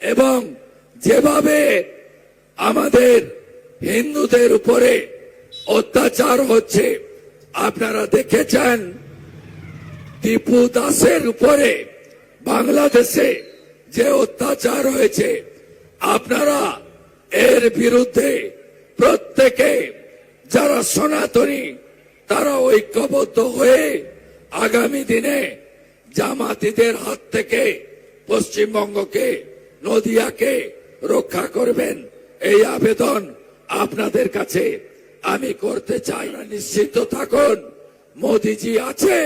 এবং যেভাবে আমাদের হিন্দুদের উপরে অত্যাচার হচ্ছে আপনারা দেখেছেন, দীপু দাসের উপরে বাংলাদেশে যে অত্যাচার হয়েছে, আপনারা এর বিরুদ্ধে প্রত্যেকে যারা সনাতনী তারা ঐক্যবদ্ধ হয়ে আগামী দিনে জামাতিদের হাত থেকে পশ্চিমবঙ্গকে, নদিয়াকে রক্ষা করবেন, এই আবেদন আপনাদের কাছে আমি করতে চাই। নিশ্চিত থাকুন, মোদিজি আছে,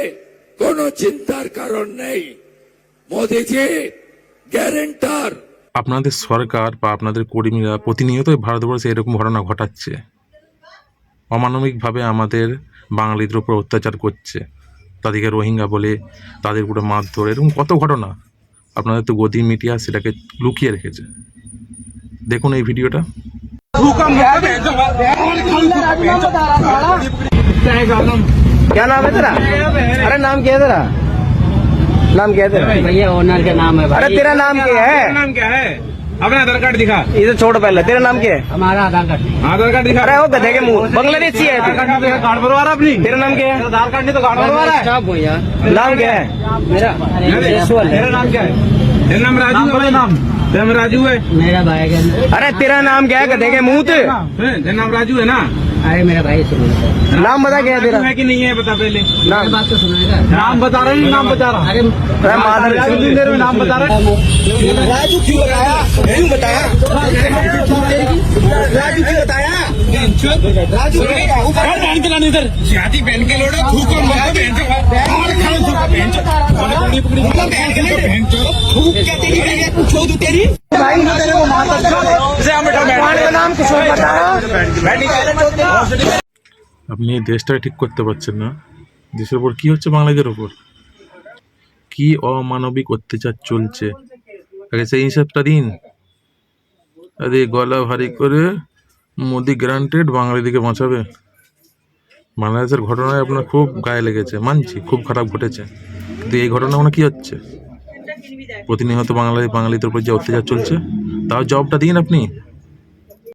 কোনো চিন্তার কারণ নেই। মোদিজি গ্যারেন্টার। আপনাদের সরকার বা আপনাদের কর্মীরা প্রতিনিয়ত ভারতবর্ষে এরকম ঘটনা ঘটাচ্ছে, অমানবিকভাবে আমাদের বাঙালিদের উপর অত্যাচার করছে, তাদেরকে রোহিঙ্গা বলে তাদের উপরে মারধর, এরকম কত ঘটনা। আপনাদের তো গদি মিডিয়া সেটাকে লুকিয়ে রেখেছে। দেখুন এই ভিডিওটা। क्या नाम है तेरा? अरे नाम क्या है तेरा? नाम क्या है तेरा? भैया ओनर का नाम है भाई। अरे तेरा नाम क्या है? नाम क्या है? अपना आधार कार्ड दिखा। इसे छोड़ पहले, तेरा नाम क्या है? हमारा आधार कार्ड आधार कार्ड दिखा। अरे वो गधे के मुंह, बांग्लादेशी है तू। कार्ड बनवा रहा अपनी। तेरा नाम क्या है? आधार कार्ड नहीं तो कार्ड बनवा रहा है। स्टाफ हो यार। नाम क्या है? मेरा जसवल है। तेरा नाम क्या है? तेरा नाम राजू है। नाम तेरा नाम राजू है। मेरा भाई का अरे तेरा नाम क्या है गधे के मुंह? तेरा नाम राजू है ना? अरे मेरा भाई सुनो नाम बता क्या है तेरा? है कि नहीं है बता पहले। नाम बात तो सुनाएगा। नाम बता रहे हैं, नाम बता रहा। अरे माधर नाम बता रहा। राजू क्यों बताया? क्यों बताया? राजू क्यों बताया? राजू पहन के लाने इधर शादी पहन के लोड़ा थूक और मार पहन के और खाने थूक पहन के पकड़ी पहन के थूक क्या तेरी तू छोड़ दू तेरी भाई तेरे को मारता इसे हम का नाम कुछ और बताया? আপনি এই দেশটাকে ঠিক করতে পারছেন না। দেশের উপর কি হচ্ছে, বাঙালিদের উপর কি অমানবিক অত্যাচার চলছে, আগে সেই হিসাবটা দিন। আরে গলা ভারী করে মোদি গ্রান্টেড বাঙালিদিকে বাঁচাবে। বাংলাদেশের ঘটনায় আপনার খুব গায়ে লেগেছে, মানছি খুব খারাপ ঘটেছে, কিন্তু এই ঘটনা মানে কি হচ্ছে? প্রতিনিয়ত বাঙালিদের উপর যে অত্যাচার চলছে, তাও জবাবটা দিন আপনি।